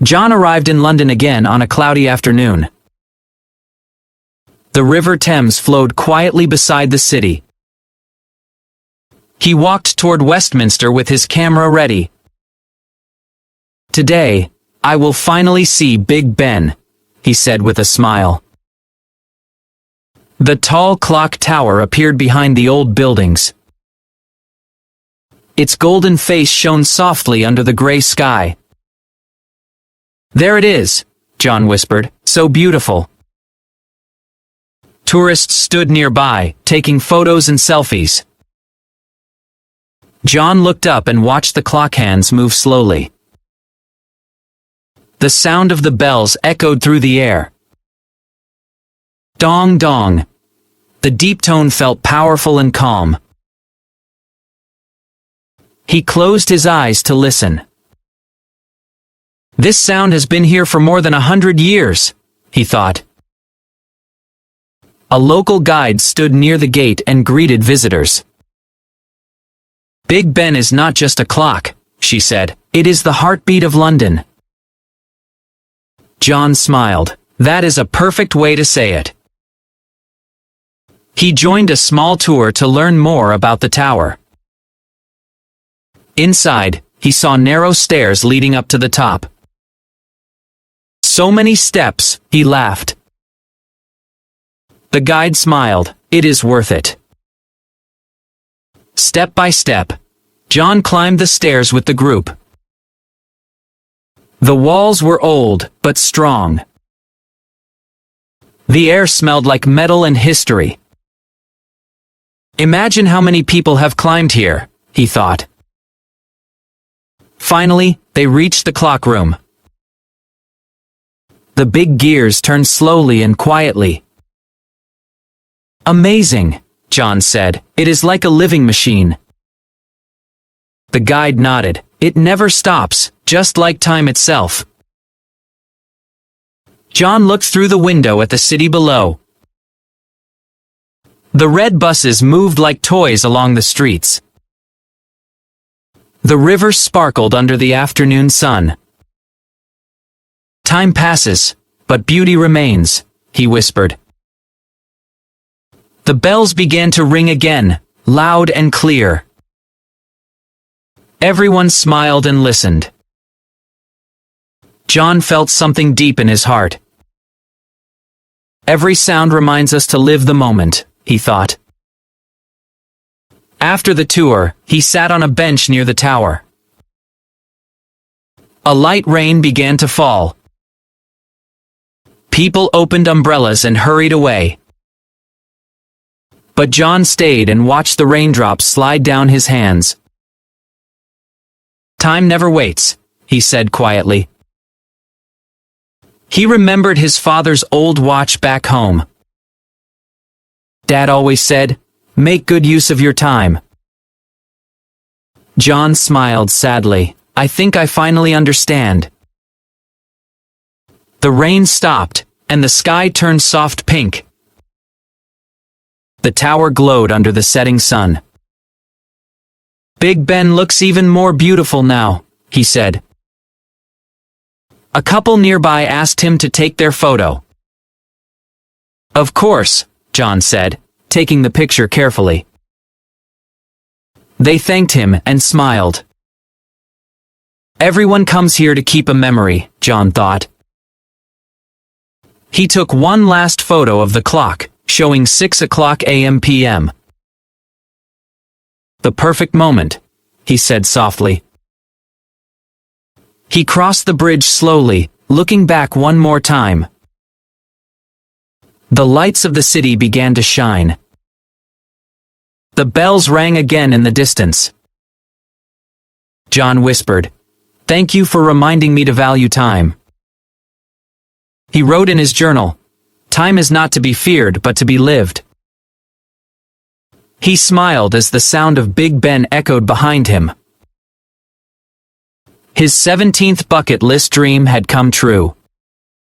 John arrived in London again on a cloudy afternoon. The River Thames flowed quietly beside the city. He walked toward Westminster with his camera ready. "Today, I will finally see Big Ben," he said with a smile. The tall clock tower appeared behind the old buildings. Its golden face shone softly under the gray sky. "There it is," John whispered, "so beautiful." Tourists stood nearby, taking photos and selfies. John looked up and watched the clock hands move slowly. The sound of the bells echoed through the air. Dong dong. The deep tone felt powerful and calm. He closed his eyes to listen. "This sound has been here for more than 100 years, he thought. A local guide stood near the gate and greeted visitors. "Big Ben is not just a clock," she said. "It is the heartbeat of London." John smiled. "That is a perfect way to say it." He joined a small tour to learn more about the tower. Inside, he saw narrow stairs leading up to the top. "So many steps," he laughed. The guide smiled. "It is worth it." Step by step, John climbed the stairs with the group. The walls were old, but strong. The air smelled like metal and history. "Imagine how many people have climbed here," he thought. Finally, they reached the clock room. The big gears turned slowly and quietly. "Amazing," John said. "It is like a living machine." The guide nodded. "It never stops, just like time itself." John looked through the window at the city below. The red buses moved like toys along the streets. The river sparkled under the afternoon sun. "Time passes, but beauty remains," he whispered. The bells began to ring again, loud and clear. Everyone smiled and listened. John felt something deep in his heart. "Every sound reminds us to live the moment," he thought. After the tour, he sat on a bench near the tower. A light rain began to fall. People opened umbrellas and hurried away. But John stayed and watched the raindrops slide down his hands. "Time never waits," he said quietly. He remembered his father's old watch back home. Dad always said, "Make good use of your time." John smiled sadly. "I think I finally understand." The rain stopped, and the sky turned soft pink. The tower glowed under the setting sun. "Big Ben looks even more beautiful now," he said. A couple nearby asked him to take their photo. "Of course," John said, taking the picture carefully. They thanked him and smiled. Everyone comes here to keep a memory, John thought. He took one last photo of the clock, showing 6 o'clock a.m. p.m. "The perfect moment," he said softly. He crossed the bridge slowly, looking back one more time. The lights of the city began to shine. The bells rang again in the distance. John whispered, "Thank you for reminding me to value time." He wrote in his journal, "Time is not to be feared but to be lived." He smiled as the sound of Big Ben echoed behind him. His 17th bucket list dream had come true.